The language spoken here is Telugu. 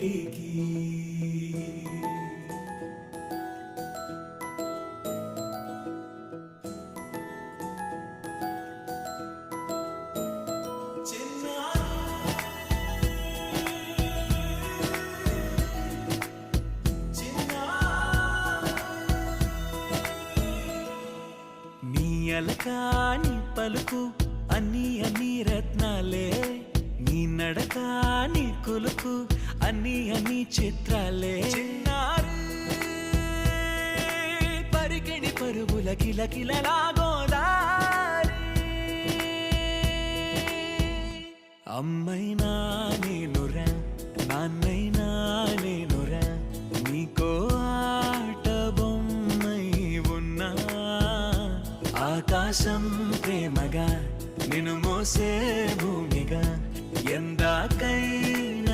బయటికి అలకాని పలుకు అన్ని అన్ని రత్నాలే నీ నడక నీ కులుకు అన్ని అన్ని చిత్రాలే చిన్నారు పరికిణి పరుగుల కిలకిలలాగోదారి అమ్మైనా నేనురా నాన్నైనా నేనురా నీకో ఆట బొమ్మై ఉన్నా ఆకాశం ప్రేమగా నిన్ను మోసే భూమిగా ఎందాకైనా